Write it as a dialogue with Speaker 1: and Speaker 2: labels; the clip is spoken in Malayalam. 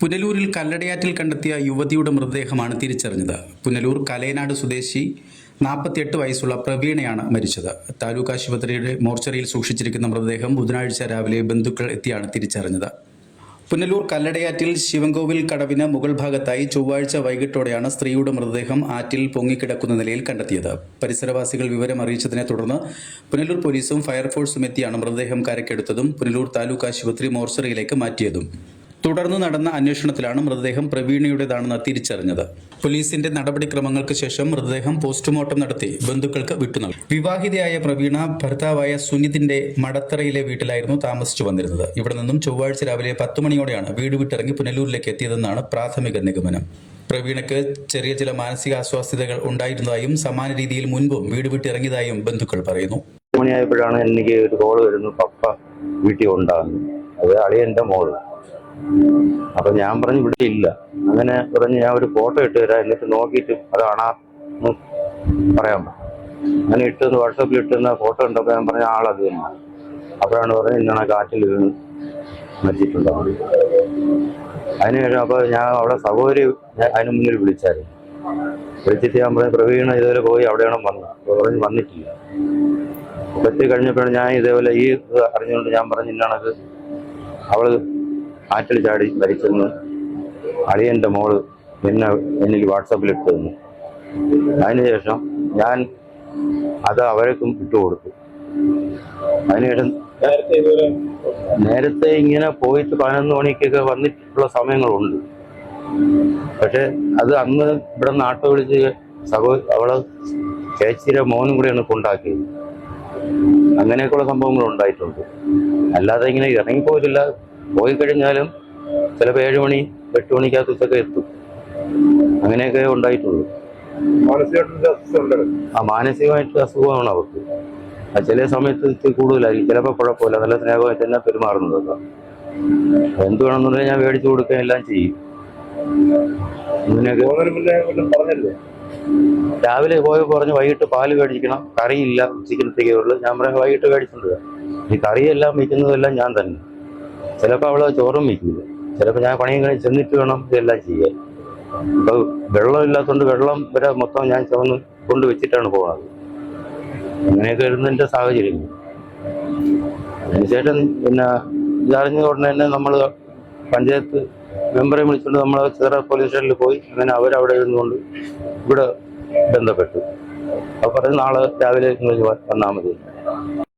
Speaker 1: പുനലൂരിൽ കല്ലടയാറ്റിൽ കണ്ടെത്തിയ യുവതിയുടെ മൃതദേഹമാണ് തിരിച്ചറിഞ്ഞത്. പുനലൂർ കലയനാട് സ്വദേശി 48 വയസ്സുള്ള പ്രവീണയാണ് മരിച്ചത്. താലൂക്ക് ആശുപത്രിയുടെ മോർച്ചറിയിൽ സൂക്ഷിച്ചിരിക്കുന്ന മൃതദേഹം ബുധനാഴ്ച രാവിലെ ബന്ധുക്കൾ എത്തിയാണ് തിരിച്ചറിഞ്ഞത്. പുനലൂർ കല്ലടയാറ്റിൽ ശിവൻകോവിൽ കടവിന് മുകൾ ഭാഗത്തായി ചൊവ്വാഴ്ച വൈകിട്ടോടെയാണ് സ്ത്രീയുടെ മൃതദേഹം ആറ്റിൽ പൊങ്ങിക്കിടക്കുന്ന നിലയിൽ കണ്ടെത്തിയത്. പരിസരവാസികൾ വിവരം അറിയിച്ചതിനെ തുടർന്ന് പുനലൂർ പോലീസും ഫയർഫോഴ്സും എത്തിയാണ് മൃതദേഹം കരക്കെടുത്തതും പുനലൂർ താലൂക്ക് ആശുപത്രി മോർച്ചറിയിലേക്ക് മാറ്റിയതും. തുടർന്ന് നടന്ന അന്വേഷണത്തിലാണ് മൃതദേഹം പ്രവീണയുടേതാണെന്ന് തിരിച്ചറിഞ്ഞത്. പോലീസിന്റെ നടപടിക്രമങ്ങൾക്ക് ശേഷം മൃതദേഹം പോസ്റ്റ്മോർട്ടം നടത്തി ബന്ധുക്കൾക്ക് വിട്ടുനൽകി. വിവാഹിതയായ പ്രവീണ ഭർത്താവായ സുനിതിന്റെ മടത്തറയിലെ വീട്ടിലായിരുന്നു താമസിച്ചു വന്നിരുന്നത്. ഇവിടെ നിന്നും ചൊവ്വാഴ്ച രാവിലെ 10 മണിയോടെയാണ് വീട് വിട്ടിറങ്ങി പുനലൂരിലേക്ക് എത്തിയതെന്നാണ് പ്രാഥമിക നിഗമനം. പ്രവീണയ്ക്ക് ചെറിയ ചില മാനസിക അസ്വാസ്ഥ്യതകൾ ഉണ്ടായിരുന്നതായും സമാന രീതിയിൽ മുൻപും വീട് വിട്ടിറങ്ങിയതായും ബന്ധുക്കൾ പറയുന്നു.
Speaker 2: മണിയായപ്പോഴാണ് എനിക്ക് ഒരു കോള് വരുന്നു, പപ്പ വീട്ടിൽ ഉണ്ടാകുന്നു. അത് അളിയന്റെ മോള്. അപ്പൊ ഞാൻ പറഞ്ഞു ഇവിടെ ഇല്ല. അങ്ങനെ പറഞ്ഞ് ഞാൻ ഒരു ഫോട്ടോ ഇട്ട് തരാം, എന്നിട്ട് നോക്കിയിട്ട് അതാണാ പറയാൻ പറഞ്ഞു. അങ്ങനെ ഇട്ടുന്ന വാട്സാപ്പിൽ ഇട്ടുന്ന ഫോട്ടോ ഉണ്ടപ്പോൾ ഞാൻ പറഞ്ഞ ആളത് തന്നെ. അപ്പോഴാണ് പറഞ്ഞത് ഇന്നാണ് കാറ്റിൽ വീണ് മരിച്ചിട്ടുണ്ടാവും. അതിനുശേഷം അപ്പൊ ഞാൻ അവിടെ സഹോദരി അതിന് മുന്നിൽ വിളിച്ചായിരുന്നു. വിളിച്ചിട്ട് ഞാൻ പറഞ്ഞ പ്രവീണ ഇതുപോലെ പോയി അവിടെയാണ് വന്നത്. അപ്പോൾ പറഞ്ഞ് വന്നിട്ടില്ല. എത്തി കഴിഞ്ഞപ്പോഴാണ് ഞാൻ ഇതേപോലെ ഈ അറിഞ്ഞുകൊണ്ട് ഞാൻ പറഞ്ഞ ഇന്നാണത് അവള് ആറ്റിൽ ചാടി മരിച്ചെന്ന് അളിയന്റെ മോള് എനിക്ക് വാട്സാപ്പിൽ ഇട്ട് തന്നു. അതിനുശേഷം ഞാൻ അത് അവർക്കും ഇട്ടുകൊടുത്തു. അതിനുശേഷം നേരത്തെ ഇങ്ങനെ പോയിട്ട് 11 മണിക്കൊക്കെ വന്നിട്ടുള്ള സമയങ്ങളുണ്ട്. പക്ഷെ അത് അന്ന് ഇവിടെ നിന്ന് ആട്ടോ വിളിച്ച് അവളെ ചേച്ചിയുടെ മോനും കൂടെയാണ് കൊണ്ടാക്കിയത്. അങ്ങനെയൊക്കെയുള്ള സംഭവങ്ങൾ ഉണ്ടായിട്ടുണ്ട്. അല്ലാതെ ഇങ്ങനെ ഇറങ്ങിപ്പോയിട്ടില്ല. പോയി കഴിഞ്ഞാലും ചിലപ്പോൾ 7 മണി 8 മണിക്കകത്തൊക്കെ എത്തും. അങ്ങനെയൊക്കെ ഉണ്ടായിട്ടുള്ളൂ. മാനസികമായിട്ട് അസുഖമാണ് അവർക്ക്. ചില സമയത്ത് കൂടുതലായിരിക്കും, ചിലപ്പോൾ കുഴപ്പമില്ല, നല്ല സ്നേഹമായിട്ട് തന്നെ പെരുമാറുന്നതൊക്കെ. എന്തുവേണമെന്നുണ്ടെങ്കിൽ ഞാൻ മേടിച്ചു കൊടുക്കുക എല്ലാം ചെയ്യും. അങ്ങനെയൊക്കെ രാവിലെ പോയി പറഞ്ഞ് വൈകിട്ട് പാല് മേടിക്കണം, കറിയില്ല, ചിക്കനത്തേക്കേ ഉള്ളൂ. ഞാൻ പറഞ്ഞ വൈകിട്ട് മേടിച്ചിട്ടുണ്ട്. ഈ കറിയെല്ലാം വയ്ക്കുന്നതെല്ലാം ഞാൻ തന്നെ. ചിലപ്പോൾ അവള് ചോറും വയ്ക്കില്ല. ചിലപ്പോൾ ഞാൻ പണിയും കഴിഞ്ഞ് ചെന്നിട്ട് വേണം ഇതെല്ലാം ചെയ്യാൻ. അപ്പൊ വെള്ളം ഇല്ലാത്തതുകൊണ്ട് വെള്ളം വരെ മൊത്തം ഞാൻ ചുവന്ന് കൊണ്ടുവച്ചിട്ടാണ് പോകുന്നത്. അങ്ങനെയൊക്കെ വരുന്നതിന്റെ സാഹചര്യം. അതിനുശേഷം പിന്നെ ഇതറിഞ്ഞ ഉടനെ തന്നെ നമ്മൾ പഞ്ചായത്ത് മെമ്പറെ വിളിച്ചുകൊണ്ട് നമ്മൾ ചേറ പോലീസ് സ്റ്റേഷനിൽ പോയി. അങ്ങനെ അവരവിടെ ഇരുന്നുകൊണ്ട് ഇവിടെ ബന്ധപ്പെട്ടു. അപ്പോൾ പറഞ്ഞ് നാളെ രാവിലെ വന്നാൽ മതി.